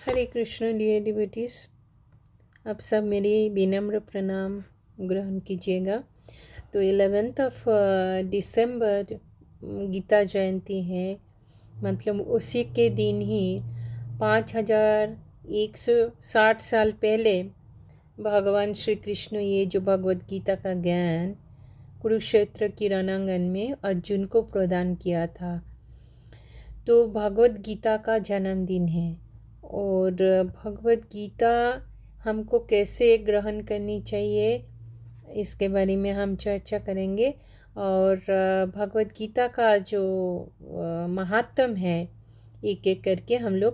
हरे Krishna dear devotees, आप सब मेरी विनम्र प्रणाम ग्रहण कीजिएगा। तो 11th of December Gita Jayanti है, मतलब उसी के दिन ही 5160 साल पहले भगवान श्री कृष्ण ये जो भगवत गीता का ज्ञान कुरुक्षेत्र की रणांगन में अर्जुन को प्रदान किया था। तो भगवत गीता का जन्मदिन है और भगवत गीता हमको कैसे ग्रहण करनी चाहिए इसके बारे में हम चर्चा करेंगे। और भगवत गीता का जो महात्म है एक एक करके हम लोग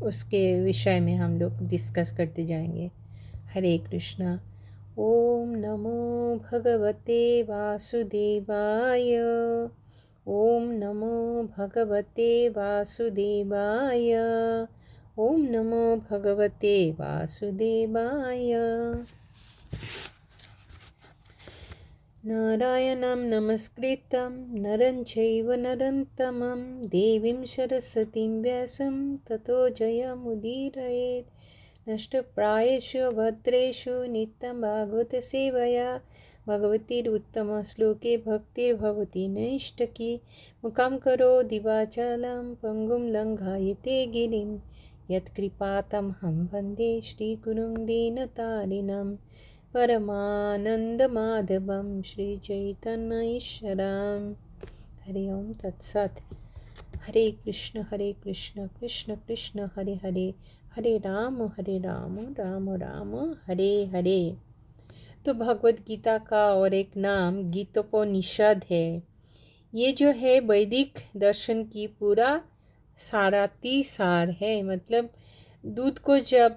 उसके विषय में हम लोग डिस्कस करते जाएंगे। हरे कृष्णा। ओम नमो भगवते वासुदेवाय। ओम नमो भगवते वासुदेवाय। ओम नमो भगवते वासुदेवाय। नारायणं नमस्कृतं नरं चैव नरोत्तमं देवीं सरस्वतीं व्यासं ततो जयमुदीरयेत्। नष्टप्रायेषु भद्रेषु नित्यं भागवतसेवया भगवतीरुत्तमश्लोके भक्तिर्भवति नैष्टकी। मुखं करोति वाचालं पङ्गुं लङ्घयते गिरिं यत्कृपातमहं वन्दे श्रीगुरुं दीनतारिणं परमानन्दमाधवं श्रीचैतन्यईश्वरं। हरि ओम तत्सत। हरे कृष्ण कृष्ण कृष्ण हरे हरे, हरे राम राम राम हरे हरे। तो भगवत गीता का और एक नाम गीतोपनिषद है। ये जो है वैदिक दर्शन की पूरा साराती सार है। मतलब दूध को जब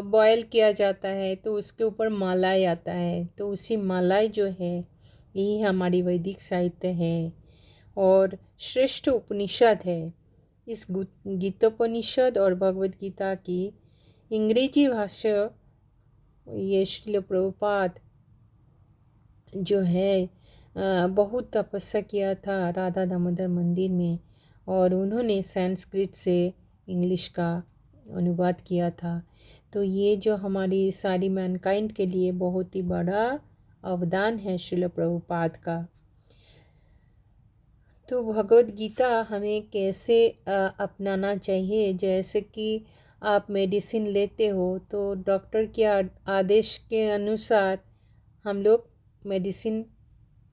बॉयल किया जाता है तो उसके ऊपर मलाई आता है, तो उसी मलाई जो है यही हमारी वैदिक साहित्य है और श्रेष्ठ उपनिषद है। इस गीतोपनिषद और भगवत गीता की अंग्रेजी भाष्य ये श्रील प्रभुपाद जो है बहुत तपस्या किया था राधा दामोदर मंदिर में, और उन्होंने संस्कृत से इंग्लिश का अनुवाद किया था। तो ये जो हमारी सारी मैनकाइंड के लिए बहुत ही बड़ा अवदान है श्रील प्रभुपाद का। तो भगवत गीता हमें कैसे अपनाना चाहिए। जैसे कि आप मेडिसिन लेते हो तो डॉक्टर के आदेश के अनुसार हम लोग मेडिसिन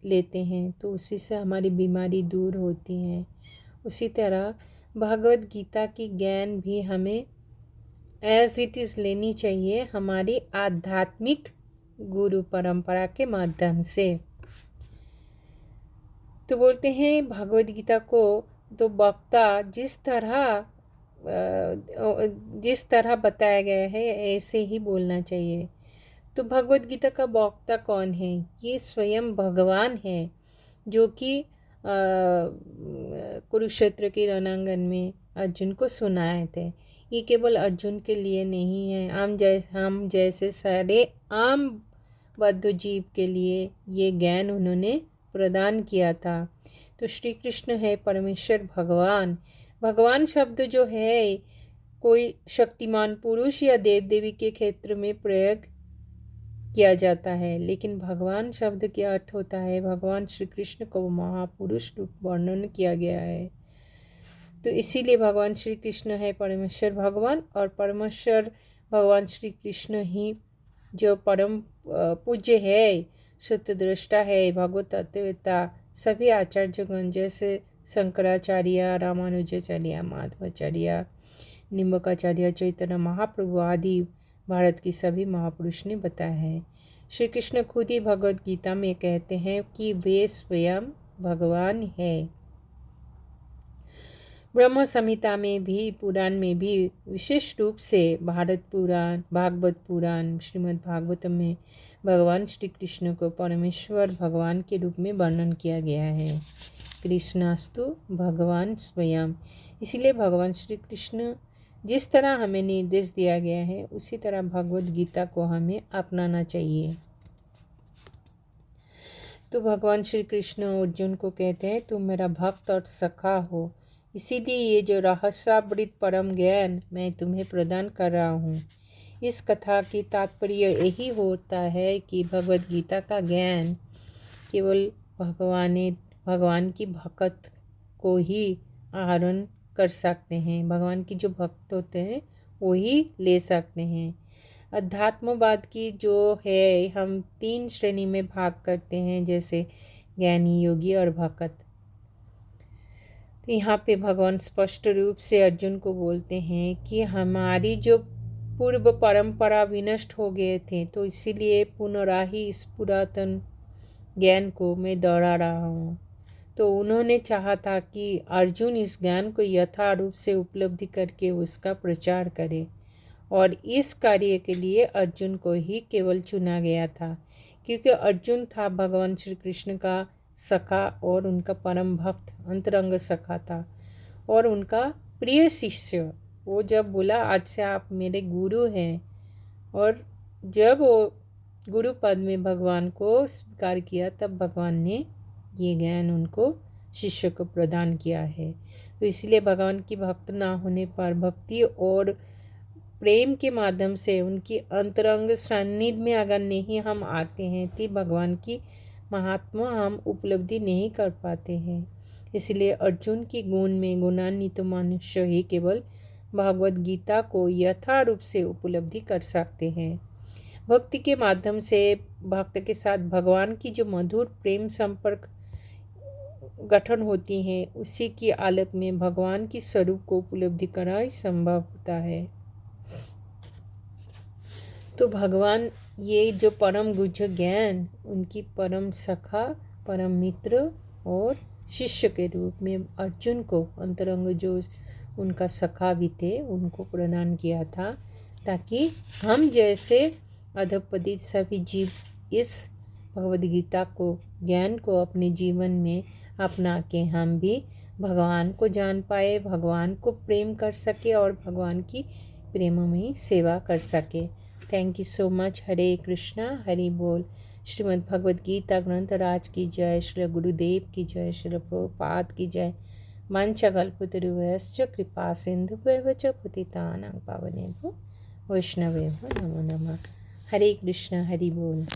लेते हैं, तो उसी से हमारी बीमारी दूर होती है। उसी तरह भगवत गीता की ज्ञान भी हमें एज इट इज़ लेनी चाहिए हमारी आध्यात्मिक गुरु परंपरा के माध्यम से। तो बोलते हैं भगवत गीता को तो वक्ता जिस तरह बताया गया है ऐसे ही बोलना चाहिए। तो भगवत गीता का वक्ता कौन है? ये स्वयं भगवान है जो कि कुरुक्षेत्र के रणांगन में अर्जुन को सुनाए थे। ये केवल अर्जुन के लिए नहीं है, हम जैसे सारे आम बद्ध जीव के लिए ये ज्ञान उन्होंने प्रदान किया था। तो श्री कृष्ण है परमेश्वर भगवान। भगवान शब्द जो है कोई शक्तिमान पुरुष या देव देवी के क्षेत्र में प्रयोग किया जाता है, लेकिन भगवान शब्द का अर्थ होता है भगवान श्री कृष्ण को महापुरुष रूप वर्णन किया गया है। तो इसीलिए भगवान श्री कृष्ण है परमेश्वर भगवान, और परमेश्वर भगवान श्री कृष्ण ही जो परम पूज्य है, सत्यदृष्टा है, भगवत तत्ववेत्ता सभी आचार्यगण जैसे शंकराचार्य, रामानुजाचार्य, माधवाचार्य, निम्बकाचार्य, चैतन्य महाप्रभु आदि भारत की सभी महापुरुष ने बताया है। श्री कृष्ण खुद ही भगवत गीता में कहते हैं कि वे स्वयं भगवान है। ब्रह्म संहिता में भी, पुराण में भी विशेष रूप से भारत पुराण, भागवत पुराण, श्रीमद् भागवतम में भगवान श्री कृष्ण को परमेश्वर भगवान के रूप में वर्णन किया गया है। कृष्णास्तु भगवान स्वयं। इसलिए भगवान श्री कृष्ण जिस तरह हमें निर्देश दिया गया है उसी तरह भगवत गीता को हमें अपनाना चाहिए। तो भगवान श्री कृष्ण अर्जुन को कहते हैं तुम मेरा भक्त और सखा हो। इसीलिए ये जो रहस्यावृत परम ज्ञान मैं तुम्हें प्रदान कर रहा हूँ। इस कथा की तात्पर्य यही होता है कि भगवद गीता का ज्ञान केवल भगवान की भक्त को ही आहरण कर सकते हैं। भगवान की जो भक्त होते हैं वो ही ले सकते हैं। अध्यात्मवाद की जो है हम 3 श्रेणी में भाग करते हैं, जैसे ज्ञानी, योगी और भक्त। तो यहाँ पे भगवान स्पष्ट रूप से अर्जुन को बोलते हैं कि हमारी जो पूर्व परंपरा विनष्ट हो गए थे, तो इसीलिए पुनराही इस पुरातन ज्ञान को मैं दोहरा रहा हूँ। तो उन्होंने चाहा था कि अर्जुन इस ज्ञान को यथारूप से उपलब्धि करके उसका प्रचार करे, और इस कार्य के लिए अर्जुन को ही केवल चुना गया था, क्योंकि अर्जुन था भगवान श्री कृष्ण का सखा और उनका परम भक्त अंतरंग सखा था और उनका प्रिय शिष्य। वो जब बोला आज से आप मेरे गुरु हैं, और जब वो गुरु पद में भगवान को स्वीकार किया, तब भगवान ने ये ज्ञान उनको शिष्य को प्रदान किया है। तो इसलिए भगवान की भक्त ना होने पर भक्ति और प्रेम के माध्यम से उनकी अंतरंग सान्निध्य में अगर नहीं हम आते हैं तो भगवान की महात्मा हम उपलब्धि नहीं कर पाते हैं। इसलिए अर्जुन की गुण में गुणान्वित मनुष्य ही केवल भगवद गीता को यथारूप से उपलब्धि कर सकते हैं। भक्ति के माध्यम से भक्त के साथ भगवान की जो मधुर प्रेम संपर्क गठन होती है, उसी की आलोक में भगवान की स्वरूप को उपलब्धि करना ही संभव होता है। तो भगवान ये जो परम गुह्य ज्ञान उनकी परम सखा, परम मित्र और शिष्य के रूप में अर्जुन को अंतरंग जो उनका सखा भी थे उनको प्रदान किया था, ताकि हम जैसे अधपतित सभी जीव इस भगवद गीता को ज्ञान को अपने जीवन में अपना के हम भी भगवान को जान पाए, भगवान को प्रेम कर सके और भगवान की प्रेम में सेवा कर सके। Thank you so much. हरे कृष्णा, हरि बोल। श्रीमद् भगवद गीता ग्रंथ राज की जय, श्री गुरुदेव की जय, श्री प्रभुपाद की जय। मंचकल्पतरुभ्यश्च कृपा सिन्धुभ्यः च पतितानां पावनेभ्यो वैष्णवेभ्यो नमो नमः। हरे कृष्णा, हरि बोल।